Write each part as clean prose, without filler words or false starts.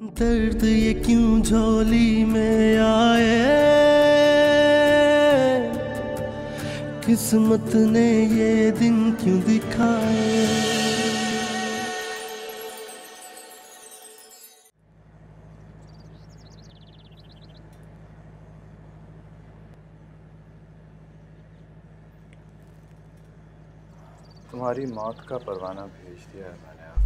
दर्द ये क्यों झोली में आए, किस्मत ने ये दिन क्यों दिखाए। तुम्हारी मौत का परवाना भेज दिया है मैंने आफरीन।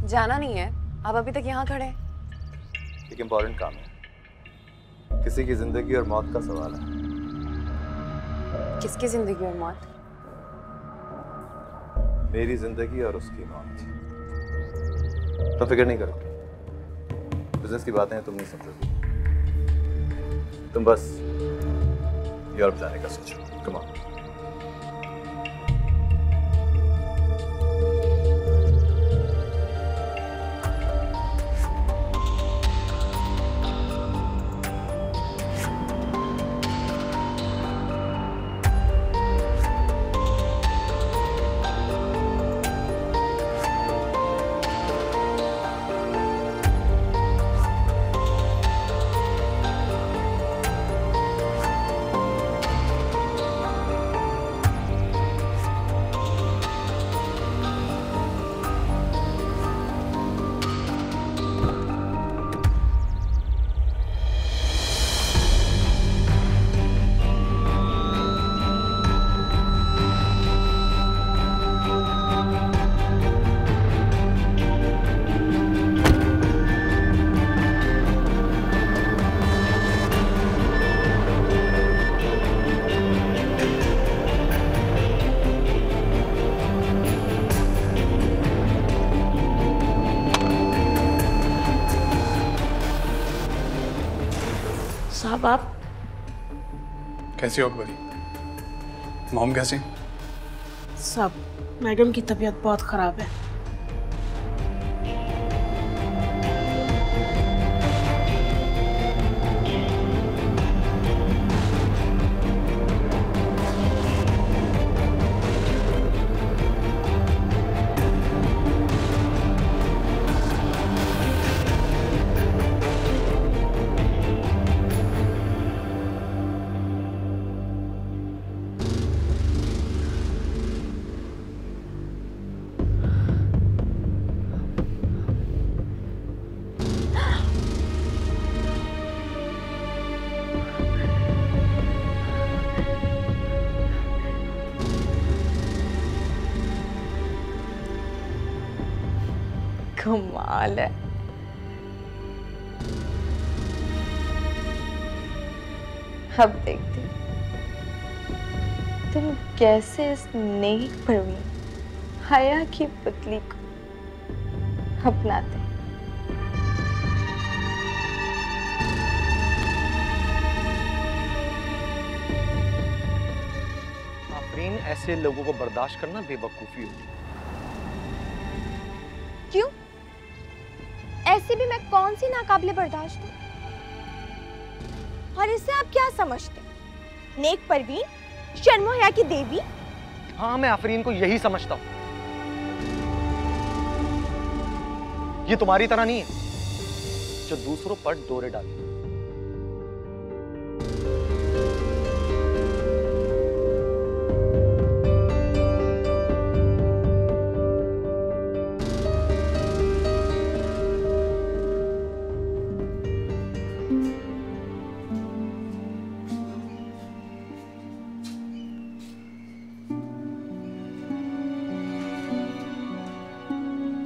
जाना नहीं है? आप अभी तक यहाँ खड़े हैं। एक इम्पोर्टेंट काम है, किसी की जिंदगी और मौत का सवाल है। किसकी जिंदगी और मौत? मेरी जिंदगी और उसकी मौत। तुम फिक्र नहीं करो, बिजनेस की बातें तुम नहीं समझोगी। तुम बस यूरोप जाने का सोचो। Come on. साहब आप कैसी हो अकबरी? मॉम कैसी? साहब मैडम की तबीयत बहुत खराब है। कमाल है। अब देखते तुम कैसे इस नेक परवीन हया की पुतली को अपनाते। आफरीन, ऐसे लोगों को बर्दाश्त करना बेवकूफी होती है। क्यों? ऐसी भी मैं कौन सी नाकाबिले बर्दाश्त हूँ? और इससे आप क्या समझते? नेक परवीन, शर्मो हया की देवी? हाँ, मैं आफरीन को यही समझता हूँ। ये तुम्हारी तरह नहीं है जो दूसरों पर डोरे डाले।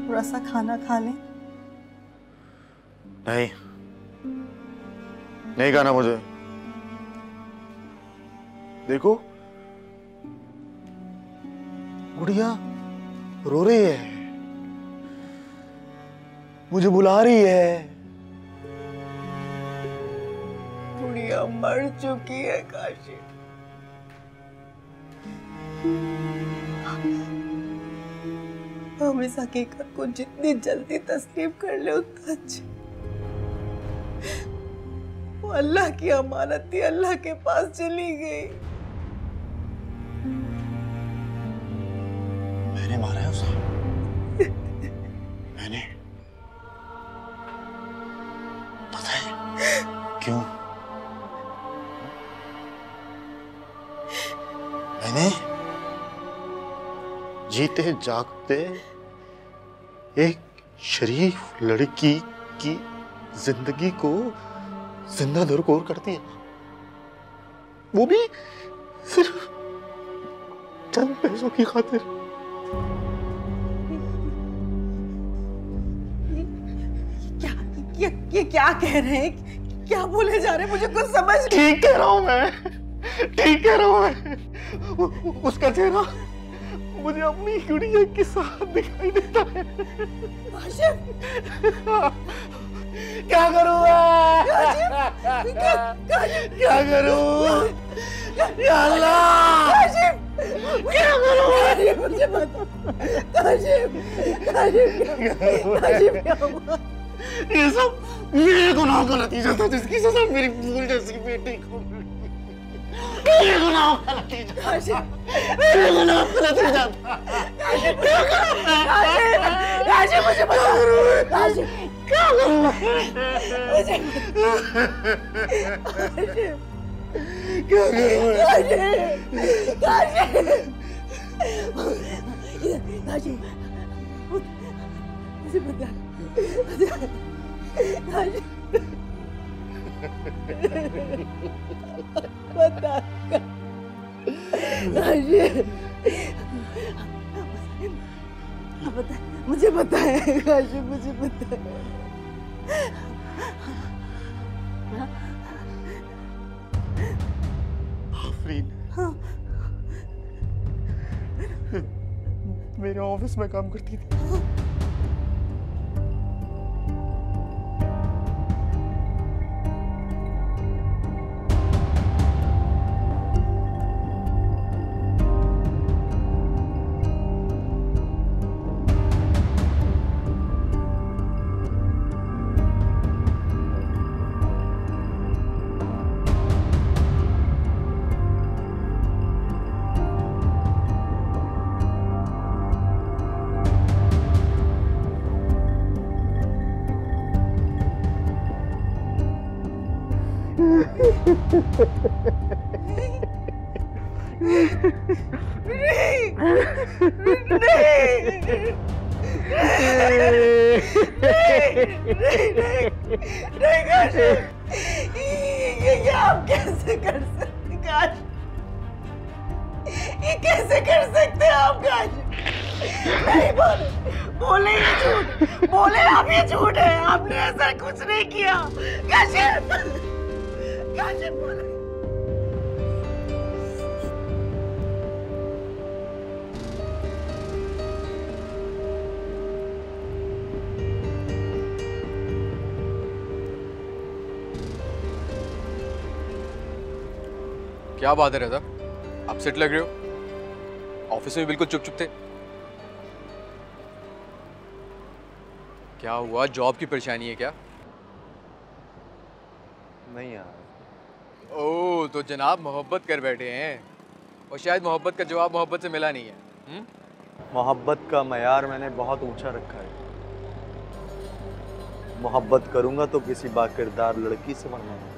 थोड़ा सा खाना खा लें। नहीं, नहीं खाना मुझे। देखो गुड़िया रो रही है, मुझे बुला रही है। गुड़िया मर चुकी है काशी। हम इस हकीकत को जितनी जल्दी तस्लीम कर ले उतना अच्छा। वो अल्लाह की अमानत थी, अल्लाह के पास चली गई। मैंने मारा है उसे। मैंने। पता है क्यों? मैंने जीते जागते एक शरीफ लड़की की जिंदगी को जिंदा दरकोर कर दिया, वो भी सिर्फ चंद पैसों की खातिर। ये क्या कह रहे हैं? क्या बोले जा रहे हैं? मुझे कुछ समझ नहीं। ठीक कह रहा हूं मैं, ठीक कह रहा हूं मैं। उसका चेहरा मुझे अपनी गुड़िया के साथ दिखाई देता है। क्या करूं मैं? क्या करूं? या अल्लाह! क्या करूं? मुझे बता। काशिफ क्या हुआ? ये सब मेरे गुनाह का नतीजा था, जिसकी सजा मेरी फूल जैसी बेटी को मिली। मेरे गुनाह का नतीजा, मेरे गुनाह का नतीजा था। काशिफ मुझे बता। काशिफ क्या करूं मैं? क्या करूं मैं? काशिफ मुझे बता। बता। मुझे पता है काशिफ, मुझे पता है। आफरीन मेरे ऑफिस में काम करती थी। आप कैसे कर सकते काश? ये कैसे कर सकते आप काश? नहीं बोले ये झूठ, बोले आप ये झूठ है, आपने ऐसा कुछ नहीं किया। काशिफ बोले। क्या बात है रज़ा, आप सेट लग रहे हो? ऑफिस में बिल्कुल चुप चुप थे। क्या हुआ, जॉब की परेशानी है क्या? नहीं यार। ओह, तो जनाब मोहब्बत कर बैठे हैं और शायद मोहब्बत का जवाब मोहब्बत से मिला नहीं है। मोहब्बत का मयार मैंने बहुत ऊंचा रखा है। मोहब्बत करूंगा तो किसी बाकिरदार लड़की से बनवाऊंगा।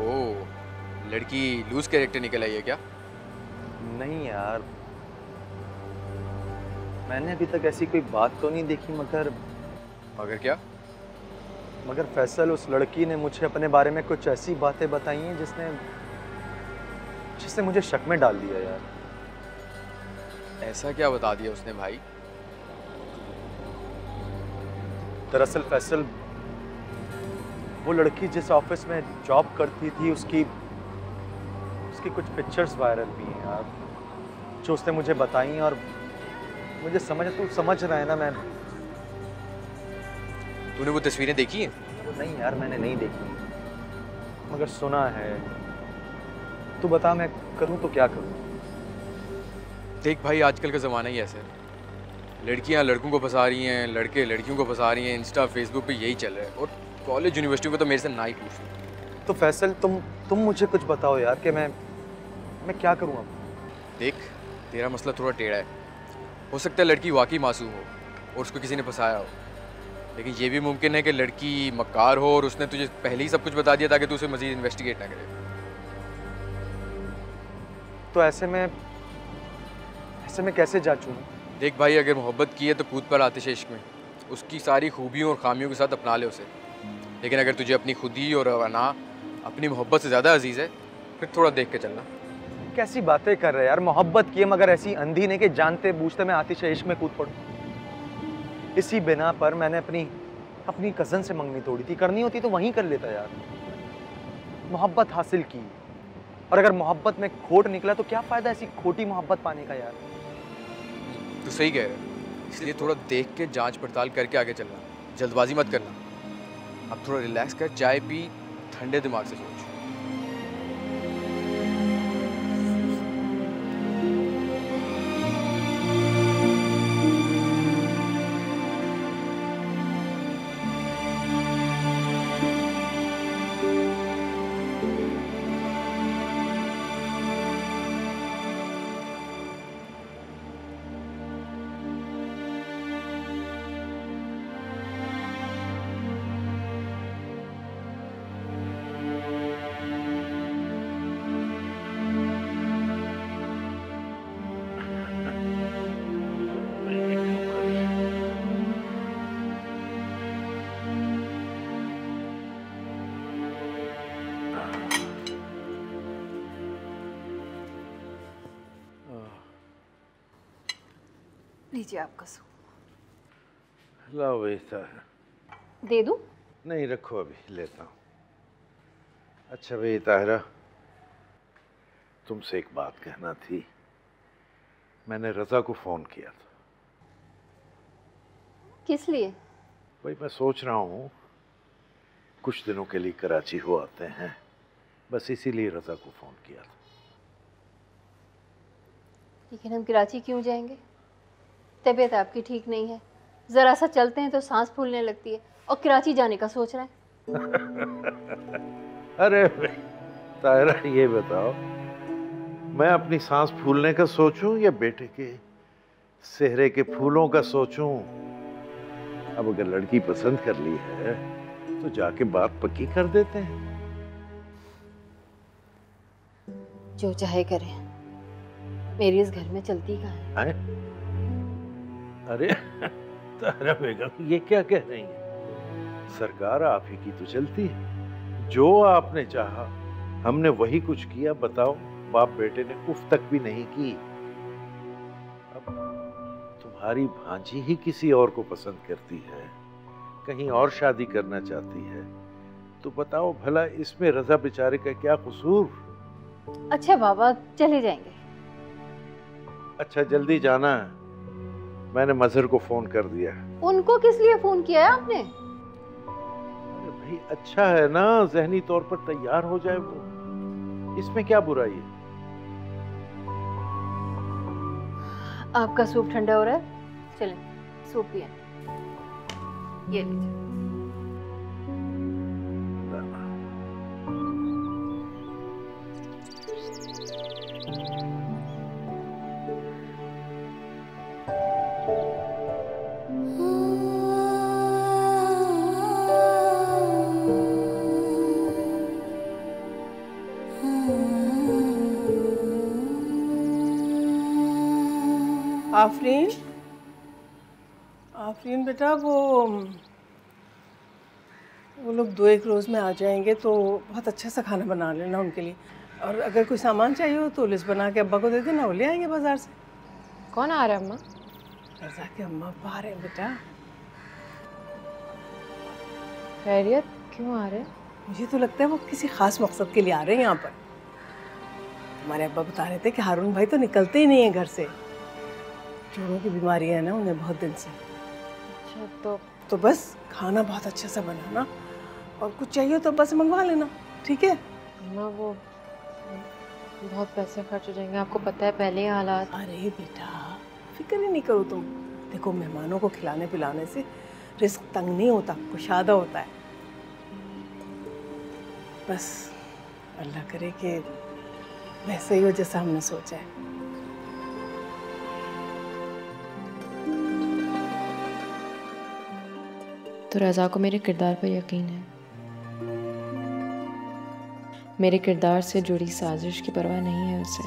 ओह, लड़की लूज कैरेक्टर निकल आई है क्या? नहीं यार, मैंने अभी तक ऐसी कोई बात तो नहीं देखी, मगर क्या? मगर फैसल, उस लड़की ने मुझे अपने बारे में कुछ ऐसी बातें बताई हैं जिसने मुझे शक में डाल दिया यार। ऐसा क्या बता दिया उसने भाई? दरअसल फैसल, वो लड़की जिस ऑफिस में जॉब करती थी उसकी कुछ पिक्चर्स वायरल हुई हैं यार, जो उसने मुझे बताई, और मुझे तू समझ रहा है ना, मैं। तूने वो तस्वीरें देखी हैं? नहीं यार, मैंने नहीं देखी, मगर सुना है। तू बता, मैं करूं तो क्या करूं? देख भाई, आजकल का ज़माना ही ऐसा है। लड़कियां लड़कों को फंसा रही हैं, लड़के लड़कियों को फंसा रही हैं। इंस्टा फेसबुक पे यही चल रहा है, और कॉलेज यूनिवर्सिटी में तो मेरे से ना ही पूछ। तो फैसल, तुम मुझे कुछ बताओ यार कि मैं क्या करूं अब? देख, तेरा मसला थोड़ा टेढ़ा है। हो सकता है लड़की वाकई मासूम हो और उसको किसी ने फंसाया हो, लेकिन ये भी मुमकिन है कि लड़की मक्कार हो और उसने तुझे पहले ही सब कुछ बता दिया ताकि तू उसे मजीद इन्वेस्टिगेट ना करे। तो ऐसे में कैसे जांचूं? देख भाई, अगर मोहब्बत की है तो कूद पर आतिश इश्क में, उसकी सारी खूबियों और खामियों के साथ अपना ले उसे। लेकिन अगर तुझे अपनी खुदी और अना अपनी मोहब्बत से ज़्यादा अजीज़ है, फिर थोड़ा देख के चलना। कैसी बातें कर रहे हैं यार, मोहब्बत की है मगर ऐसी अंधी नहीं कि जानते बूझते मैं आतिश इश्क में कूद पड़ूं। इसी बिना पर मैंने अपनी कजन से मंगनी तोड़ी थी, करनी होती तो वहीं कर लेता यार। मोहब्बत हासिल की और अगर मोहब्बत में खोट निकला तो क्या फायदा ऐसी खोटी मोहब्बत पाने का यार। तू सही कह रहा है, इसलिए थोड़ा देख के जांच पड़ताल करके आगे चलना, जल्दबाजी मत करना। अब थोड़ा रिलैक्स कर, चाय पी, ठंडे दिमाग से सोच। लीजिए आपका सूप। लाओ बेटा। दे दूं? नहीं रखो, अभी लेता हूँ। अच्छा भाई ताहिरा, तुमसे एक बात कहना थी। मैंने रज़ा को फ़ोन किया था। किस लिए? भाई मैं सोच रहा हूँ कुछ दिनों के लिए कराची हो आते हैं, बस इसीलिए रज़ा को फ़ोन किया था। लेकिन हम कराची क्यों जाएंगे? तबीयत आपकी ठीक नहीं है, ज़रा सा चलते हैं तो सांस फूलने लगती है, और कराची जाने का सोच रहे हैं। अरे ताहिरा ये बताओ, मैं अपनी सांस फूलने का सोचूं या बेटे के सेहरे के फूलों का सोचूं? अब अगर लड़की पसंद कर ली है तो जाके बात पक्की कर देते हैं। जो चाहे करें, मेरी इस घर में चलती कहाँ है? अरे ताहिरा बेगम ये क्या कह रही हैं? सरकार आप ही की तो चलती है, जो आपने चाहा हमने वही कुछ किया। बताओ, बाप बेटे ने उफ तक भी नहीं की। अब तुम्हारी भांजी ही किसी और को पसंद करती है, कहीं और शादी करना चाहती है, तो बताओ भला इसमें रज़ा बेचारे का क्या कसूर? अच्छा बाबा, चले जाएंगे। अच्छा जल्दी जाना है, मैंने मजहर को फोन कर दिया। उनको किस लिए फोन किया है आपने? अरे भाई अच्छा है ना, ज़हनी तौर पर तैयार हो जाए वो, इसमें क्या बुराई है? आपका सूप ठंडा हो रहा है, चलें सूप पिए। ये लीजिए। आफरीन, आफरीन बेटा, वो लोग 2-1 रोज़ में आ जाएंगे, तो बहुत अच्छा सा खाना बना लेना उनके लिए। और अगर कोई सामान चाहिए हो तो लिस्ट बना के अब्बा को दे देना, वो ले आएंगे बाजार से। कौन आ रहा है अम्मा? रज़ा के अम्मा बाहर हैं बेटा। खैरियत? क्यों आ रहे हैं? मुझे तो लगता है वो किसी खास मकसद के लिए आ रहे हैं यहाँ पर। हमारे अब्बा बता रहे थे कि हारून भाई तो निकलते ही नहीं है घर से, जोड़ों की बीमारी है ना उन्हें बहुत दिन से। अच्छा तो बस खाना बहुत अच्छा सा बनाना, और कुछ चाहिए तो बस मंगवा लेना, ठीक है? अम्मा वो बहुत पैसे खर्च हो जाएंगे, आपको पता है पहले ही हालात। अरे बेटा फिक्र ही नहीं करो तुम। देखो मेहमानों को खिलाने पिलाने से रिस्क तंग नहीं होता, कुशादा होता है। बस अल्लाह करे कि वैसे ही हो जैसा हमने सोचा है। तो रज़ा को मेरे किरदार पर यकीन है। मेरे किरदार से जुड़ी साजिश की परवाह नहीं है उसे।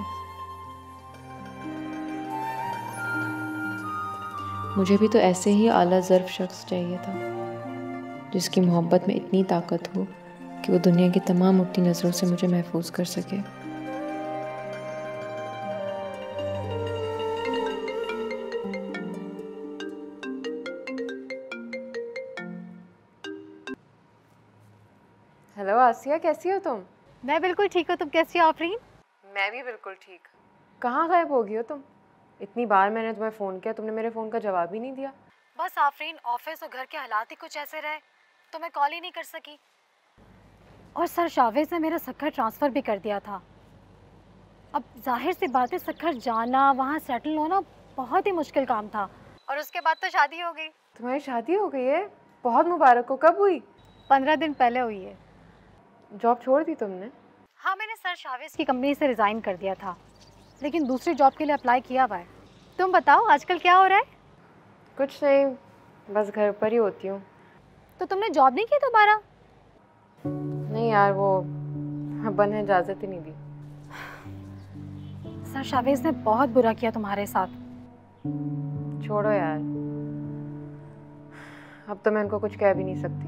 मुझे भी तो ऐसे ही आला ज़र्फ़ शख्स चाहिए था, जिसकी मोहब्बत में इतनी ताकत हो कि वो दुनिया की तमाम उठती नज़रों से मुझे महफूज कर सके। हेलो आसिया, कैसी हो तुम? मैं बिल्कुल ठीक हूँ, तुम कैसी हो आफरीन? मैं भी बिल्कुल ठीक। कहाँ गायब हो गई हो तुम? इतनी बार मैंने तुम्हें फ़ोन किया, तुमने मेरे फ़ोन का जवाब ही नहीं दिया। बस आफरीन, ऑफिस और घर के हालात ही कुछ ऐसे रहे तो मैं कॉल ही नहीं कर सकी। और सर शावेज ने मेरा सक्खर ट्रांसफ़र भी कर दिया था। अब जाहिर सी बात है, सक्खर जाना, वहाँ सेटल होना बहुत ही मुश्किल काम था। और उसके बाद तो शादी हो गई। तुम्हारी शादी हो गई है? बहुत मुबारक हो। कब हुई? 15 दिन पहले हुई है। जॉब छोड़ दी तुमने? हाँ, मैंने सर शावेज की कंपनी से रिज़ाइन कर दिया था, लेकिन दूसरी जॉब के लिए अप्लाई किया हुआ है। तुम बताओ आजकल क्या हो रहा है? कुछ नहीं, बस घर पर ही होती हूँ। तो तुमने जॉब नहीं की दोबारा? नहीं यार, वो अब्बा ने इजाज़त ही नहीं दी। सर शावेज ने बहुत बुरा किया तुम्हारे साथ। छोड़ो यार, अब तो मैं उनको कुछ कह भी नहीं सकती।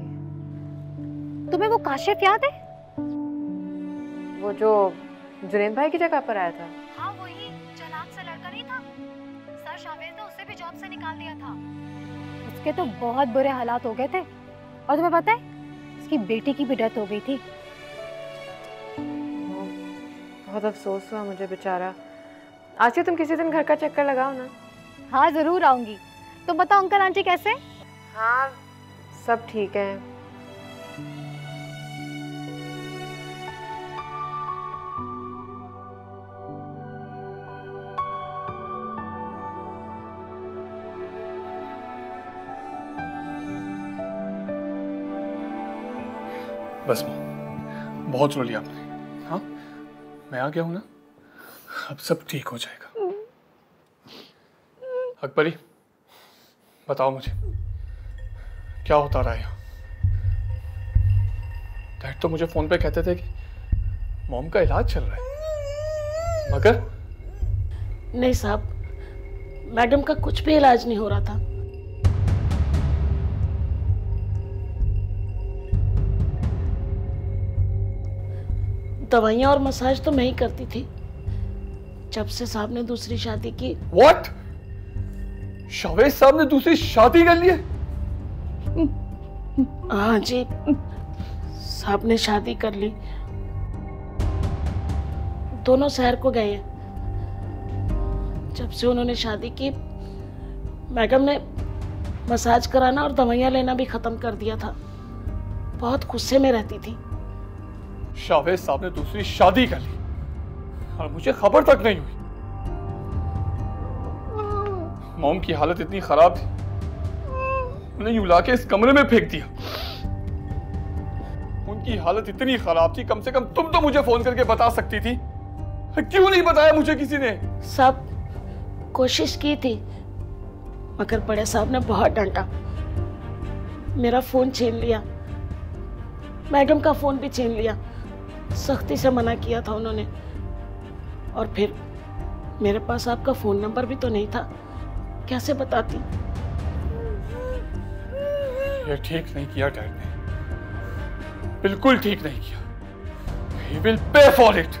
तुम्हें वो काशिफ याद है? वो जो जुनैद भाई की जगह पर आया था? हाँ, वही जो नाम से लड़का नहीं था। सर शावेज ने उसे भी जॉब से निकाल दिया था। उसके तो बहुत बुरे हालात हो गए थे। और तुम्हें पता है, उसकी बेटी की भी डेथ हो गई थी। बहुत अफसोस हुआ मुझे बेचारा। आसिया, तुम किसी दिन घर का चक्कर लगाओ ना। हाँ, ज़रूर आऊँगी। तुम बताओ अंकल आंटी कैसे? हाँ, सब ठीक है। बस बहुत सुन लिया आपने। हाँ, मैं आ गया हूं ना, अब सब ठीक हो जाएगा। अकबरी, बताओ मुझे क्या होता रहा है यहाँ? डैड तो मुझे फोन पे कहते थे कि मॉम का इलाज चल रहा है, मगर नहीं साहब, मैडम का कुछ भी इलाज नहीं हो रहा था। दवाइयाँ और मसाज तो मैं ही करती थी, जब से साहब ने दूसरी शादी की। What? शावेज साहब ने दूसरी शादी कर ली है? हाँ जी, साहब ने शादी कर ली। दोनों शहर को गए हैं। जब से उन्होंने शादी की, मैडम ने मसाज कराना और दवाइयाँ लेना भी खत्म कर दिया था। बहुत गुस्से में रहती थी। शावेज साहब ने दूसरी शादी कर ली और मुझे खबर तक नहीं हुई। मॉम की हालत इतनी खराब थी, उन्हें यूं लाके इस कमरे में फेंक दिया। उनकी हालत इतनी खराब थी, कम से कम तुम तो मुझे फोन करके बता सकती थी। क्यों नहीं बताया मुझे किसी ने? सब कोशिश की थी, मगर बड़े साहब ने बहुत डांटा। मेरा फोन छीन लिया, मैडम का फोन भी छीन लिया। सख्ती से मना किया था उन्होंने। और फिर मेरे पास आपका फोन नंबर भी तो नहीं था, कैसे बताती? ये ठीक नहीं किया डैड ने, बिल्कुल ठीक नहीं किया। He will pay for it।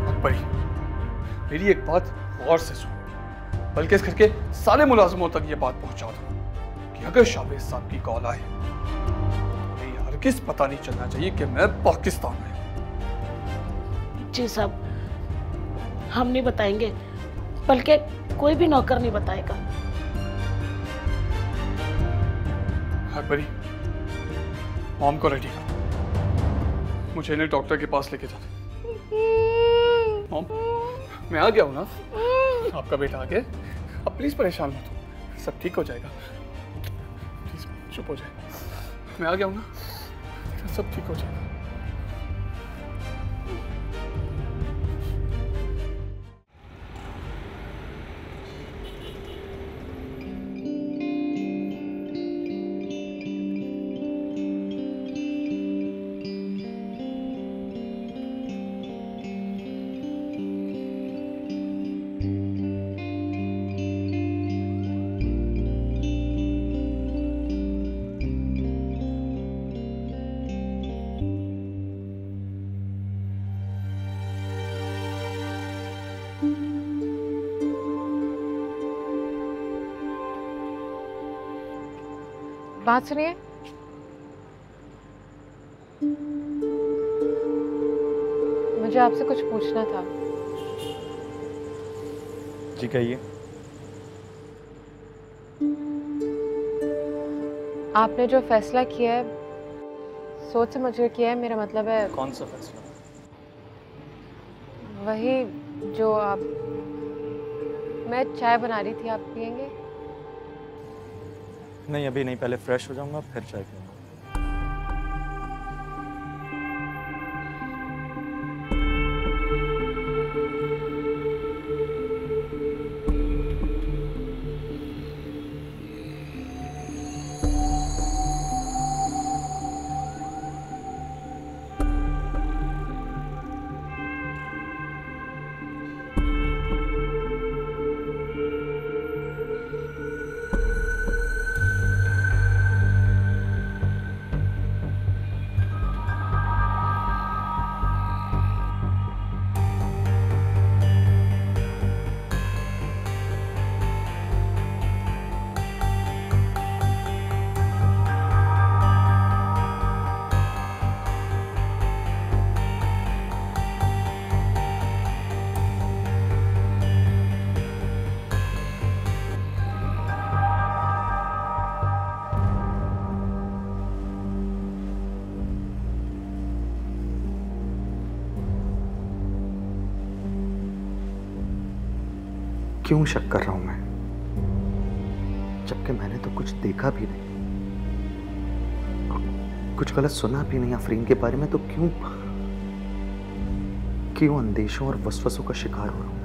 Akbari, मेरी एक बात गौर से सुन, बल्कि इस घर के सारे मुलाजिमों तक ये बात पहुंचा दो कि अगर शावेज साहब की कॉल आए, किस पता नहीं चलना चाहिए कि मैं पाकिस्तान में हूं। जी साहब, हम नहीं बताएंगे, बल्कि कोई भी नौकर नहीं बताएगा। अकबरी, मॉम को रेडी करो, मुझे इन्हें डॉक्टर के पास लेके जाना। मॉम, मैं आ गया हूं ना, आपका बेटा आ गया। अब प्लीज परेशान मत हो, सब ठीक हो जाएगा। प्लीज चुप हो जाए, मैं आ गया हूं ना, सब ठीक हो जाएगा। बात सुनिए। मुझे आपसे कुछ पूछना था। जी कहिए। आपने जो फैसला किया है सोच समझ कर किया है, मेरा मतलब है। कौन सा फैसला? वही जो आप, मैं चाय बना रही थी, आप पियेंगे? नहीं अभी नहीं, पहले फ्रेश हो जाऊंगा फिर चाय पीऊंगा। क्यों शक कर रहा हूं मैं, जबकि मैंने तो कुछ देखा भी नहीं, कुछ गलत सुना भी नहीं आफरीन के बारे में, तो क्यों अंदेशों और वसवसों का शिकार हो रहा हूं मैं?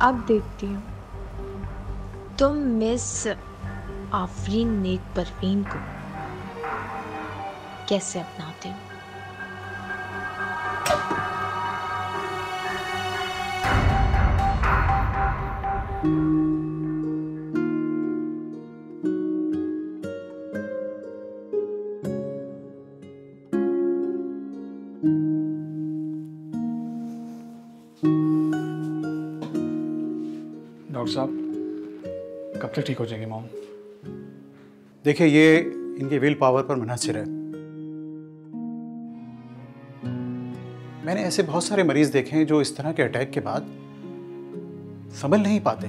अब देखती हूँ तुम मिस आफरीन नेक परवीन को कैसे अपनाते हो। डॉक्टर साहब कब तक ठीक हो जाएंगे मॉम? देखिए ये इनके विल पावर पर मुनहसर है। मैंने ऐसे बहुत सारे मरीज देखे हैं जो इस तरह के अटैक के बाद संभल नहीं पाते,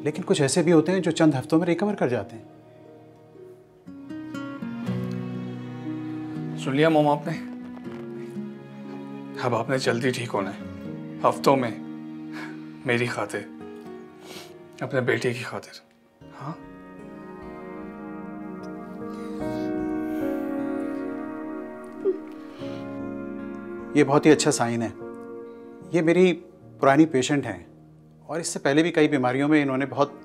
लेकिन कुछ ऐसे भी होते हैं जो चंद हफ्तों में रिकवर कर जाते हैं। सुन लिया मॉम आपने? अब आपने जल्दी ठीक होना है, हफ्तों में, मेरी खातिर, अपने बेटे की खातिर। हाँ ये बहुत ही अच्छा साइन है। ये मेरी पुरानी पेशेंट हैं और इससे पहले भी कई बीमारियों में इन्होंने बहुत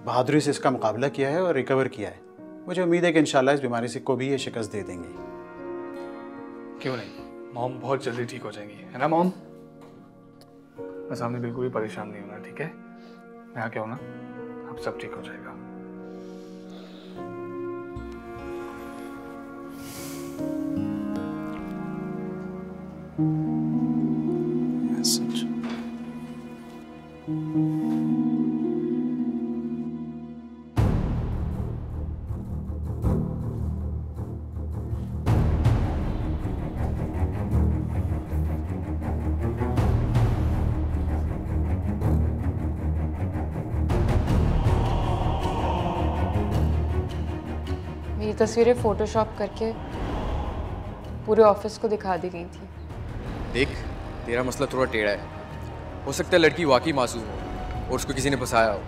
बहादुरी से इसका मुकाबला किया है और रिकवर किया है। मुझे उम्मीद है कि इंशाल्लाह इस बीमारी से को भी ये शिकस्त दे देंगे। क्यों नहीं, मॉम बहुत जल्दी ठीक हो जाएंगी, है ना मॉम? बस आपने बिल्कुल भी परेशान नहीं होना, ठीक है? मैं आ गया हूँ ना, अब सब ठीक हो जाएगा। सच। मेरी तस्वीरें फोटोशॉप करके पूरे ऑफिस को दिखा दी गई थी। देख, तेरा मसला थोड़ा टेढ़ा है। हो सकता है लड़की वाकई मासूम हो और उसको किसी ने फंसाया हो,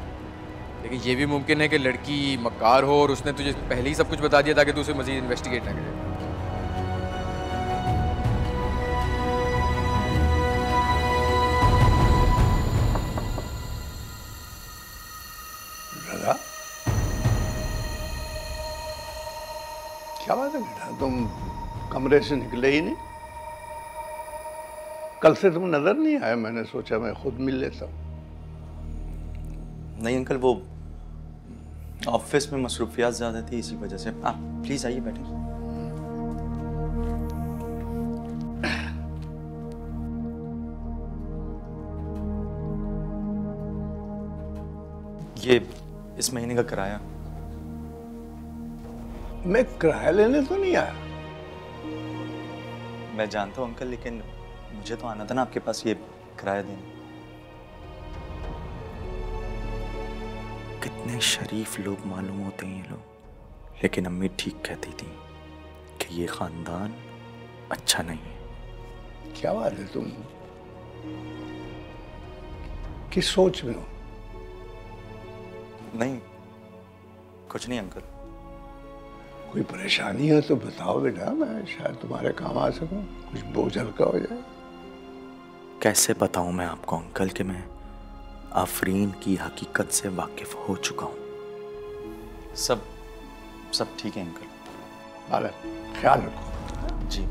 लेकिन ये भी मुमकिन है कि लड़की मक्कार हो और उसने तुझे पहले ही सब कुछ बता दिया ताकि तू उसे मजीद इन्वेस्टिगेट ना करे। रजा, क्या बात है बेटा, तुम कमरे से निकले ही नहीं? कल से तुम नजर नहीं आए, मैंने सोचा मैं खुद मिल लेता हूँ। नहीं अंकल, वो ऑफिस में मसरूफियात ज़्यादा थी, इसी वजह से। आप प्लीज़ आइए, बैठिए। ये इस महीने का किराया। मैं किराया लेने तो नहीं आया। मैं जानता हूँ अंकल, लेकिन मुझे तो आना था ना आपके पास ये किराया देने। कितने शरीफ लोग मालूम होते हैं ये लोग, लेकिन अम्मी ठीक कहती थी कि ये खानदान अच्छा नहीं है। क्या बात है, तुम किस सोच में हो? नहीं, कुछ नहीं अंकल। कोई परेशानी है तो बताओ बेटा, मैं शायद तुम्हारे काम आ सकूं, कुछ बोझ हल्का हो जाए। कैसे बताऊं मैं आपको अंकल कि मैं आफरीन की हकीकत से वाकिफ हो चुका हूं। सब ठीक है अंकल। अरे ख्याल रखो। जी।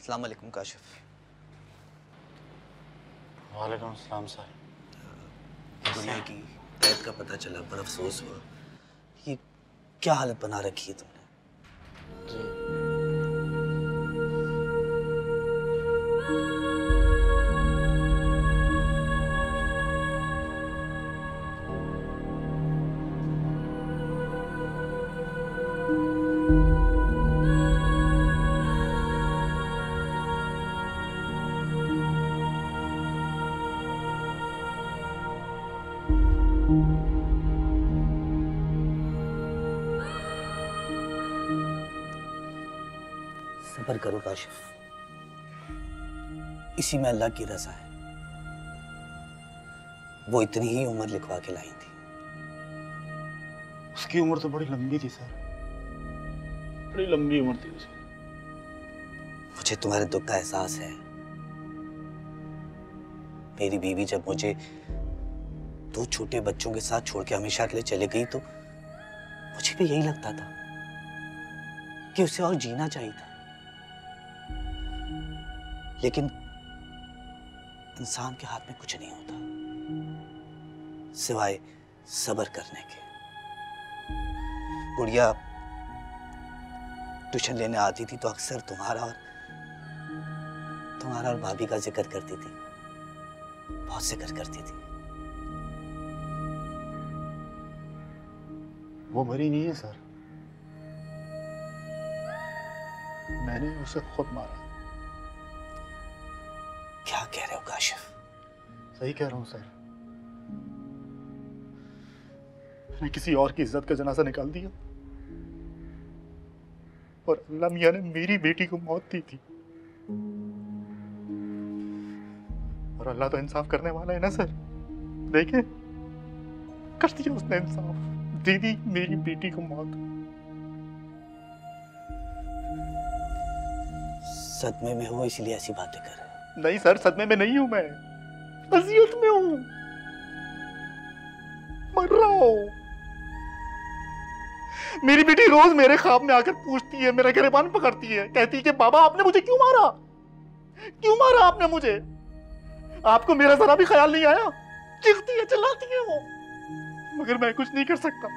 अस्सलाम वालेकुम काशिफ। वालेकुम अस्सलाम सर। दुनिया की कैद का पता चला, बड़ा अफसोस हुआ। ये क्या हालत बना रखी है तुमने? सब्र करो काशिफ, इसी में अल्लाह की रज़ा है। वो इतनी ही उम्र लिखवा के लाई थी। उसकी उम्र तो बड़ी लंबी थी सर, बड़ी लंबी उम्र थी उसकी। मुझे तुम्हारे दुख का एहसास है। मेरी बीवी जब मुझे 2 छोटे बच्चों के साथ छोड़ के हमेशा के लिए चले गई तो मुझे भी यही लगता था कि उसे और जीना चाहिए था, लेकिन इंसान के हाथ में कुछ नहीं होता सिवाय सब्र करने के। गुड़िया ट्यूशन लेने आती थी तो अक्सर तुम्हारा और भाभी का जिक्र करती थी, बहुत जिक्र करती थी। वो मरी नहीं है सर, मैंने उसे खुद मारा। क्या कह रहे हो काशिफ? सही कह रहा हूं सर, मैंने किसी और की इज्जत का जनाजा निकाल दिया और अल्लाह मियां ने मेरी बेटी को मौत दी थी। और अल्लाह तो इंसाफ करने वाला है ना सर। देखे, कर दिया उसने इंसाफ, दे दी मेरी बेटी को मौत। सदमे में हो इसलिए ऐसी बातें कर रहे हो। नहीं सर, सदमे में नहीं हूं मैं, अजियत में हूं, मर रहा हूं। मेरी बेटी रोज मेरे ख्वाब में आकर पूछती है, मेरा गिरबान पकड़ती है, कहती है कि बाबा आपने मुझे क्यों मारा, क्यों मारा आपने मुझे, आपको मेरा जरा भी ख्याल नहीं आया। चीखती है, चिल्लाती है वो, मगर मैं कुछ नहीं कर सकता।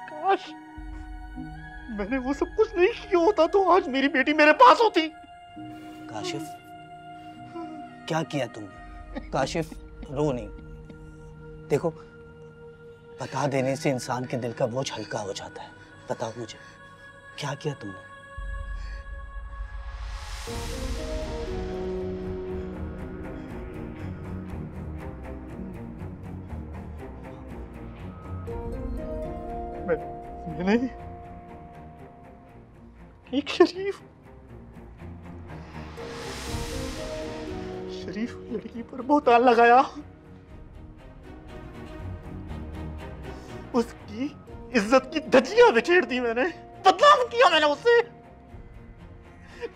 काश मैंने वो सब कुछ नहीं किया होता तो आज मेरी बेटी मेरे पास होती। काशिफ, क्या किया तुमने? काशिफ, रो नहीं। देखो, बता देने से इंसान के दिल का बोझ हल्का हो जाता है। बताओ मुझे, क्या किया तुमने? मैंने एक शरीफ लड़की पर बोहतान लगाया, उसकी इज्जत की धज्जियां बिखेर दी मैंने, बदनाम किया मैंने उससे।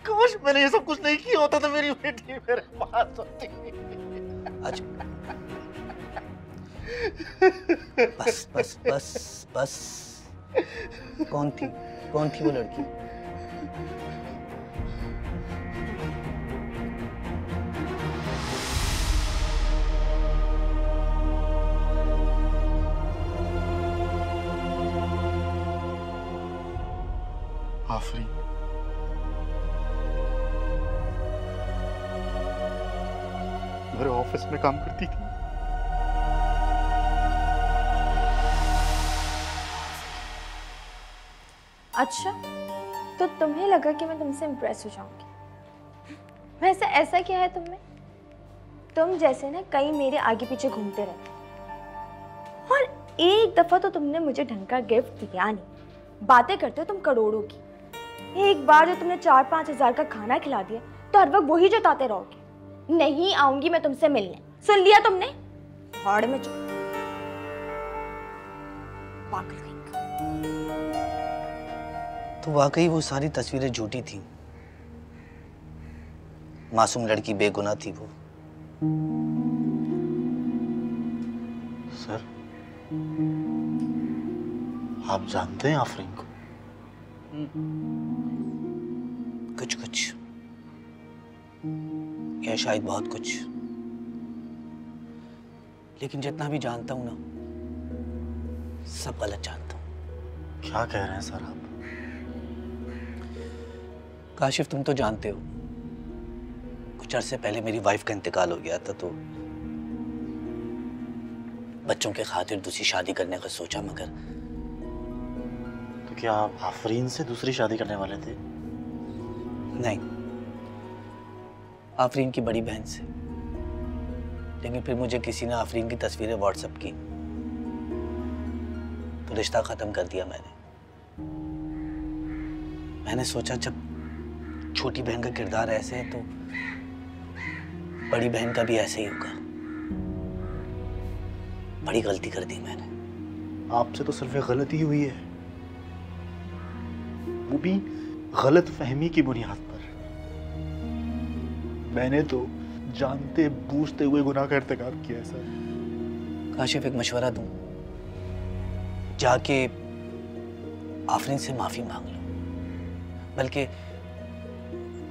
काश मैंने ये सब कुछ नहीं किया होता तो मेरी बेटी मेरे पास होती। बस बस बस बस। कौन थी वो लड़की? आफरीन। मेरे ऑफिस में काम करती थी। अच्छा, तो तुम्हें लगा कि मैं तुमसे इम्प्रेस हो जाऊंगी? वैसे ऐसा क्या है तुम में? तुम जैसे ना कई मेरे आगे पीछे घूमते रहते, और एक दफा तो तुमने मुझे ढंग का गिफ्ट दिया नहीं। बातें करते हो तुम करोड़ों की, एक बार जो तुमने 4-5 हज़ार का खाना खिला दिया तो हर वक्त वही जताते रहोगे। नहीं आऊंगी मैं तुमसे मिलने, सुन लिया तुमने? भाड़ में चलो, पागल कहीं का। तो वाकई वो सारी तस्वीरें झूठी थी, मासूम लड़की बेगुनाह थी वो। सर, आप जानते हैं आफरीन को? कुछ कुछ, या शायद बहुत कुछ, लेकिन जितना भी जानता हूं ना, सब गलत जानता हूं। क्या कह रहे हैं सर आप? काशिफ, तुम तो जानते हो, कुछ अरसे पहले मेरी वाइफ का इंतकाल हो गया था, तो बच्चों के खातिर दूसरी शादी करने का सोचा, मगर तो क्या आप आफरीन से दूसरी शादी करने वाले थे? नहीं, आफरीन की बड़ी बहन से। लेकिन फिर मुझे किसी ने आफरीन की तस्वीरें व्हाट्सएप की तो रिश्ता खत्म कर दिया मैंने सोचा जब छोटी बहन का किरदार ऐसे है तो बड़ी बहन का भी ऐसे ही होगा। बड़ी गलती कर दी मैंने। आपसे तो सिर्फ एक गलती हुई है, वो भी गलत फहमी की बुनियाद पर। मैंने तो जानते बूझते हुए गुनाह का इर्तिकाब किया है सर। काशिफ, एक मशवरा दूं, जाके आफरीन से माफी मांग लो, बल्कि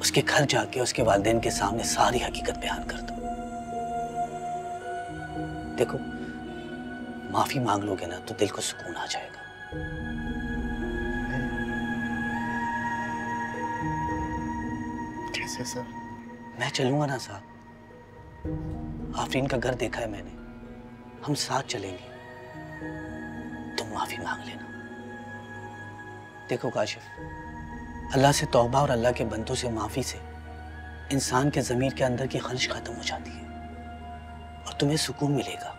उसके घर जाके उसके वालिदैन के सामने सारी हकीकत बयान कर दो। देखो, माफी मांग लोगे ना तो दिल को सुकून आ जाएगा। कैसे सर? मैं चलूंगा ना साहब। आफरीन का घर देखा है मैंने, हम साथ चलेंगे। तुम माफी मांग लेना। देखो काशिफ, अल्लाह से तौबा और अल्लाह के बंदों से माफी से इंसान के ज़मीर के अंदर की खलिश खत्म हो जाती है और तुम्हें सुकून मिलेगा।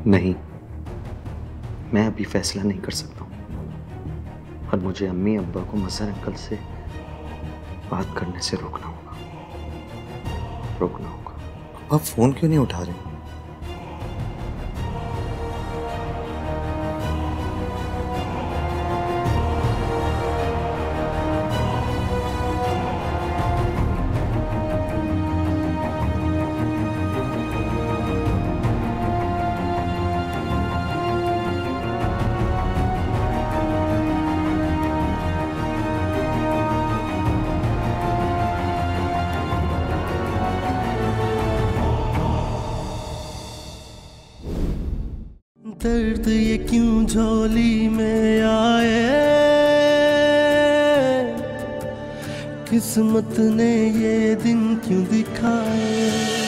नहीं, मैं अभी फैसला नहीं कर सकता हूँ और मुझे अम्मी अब्बा को मज़हर अंकल से बात करने से रोकना होगा। आप फोन क्यों नहीं उठा रहे? दर्द ये क्यों झोली में आए, किस्मत ने ये दिन क्यों दिखाए।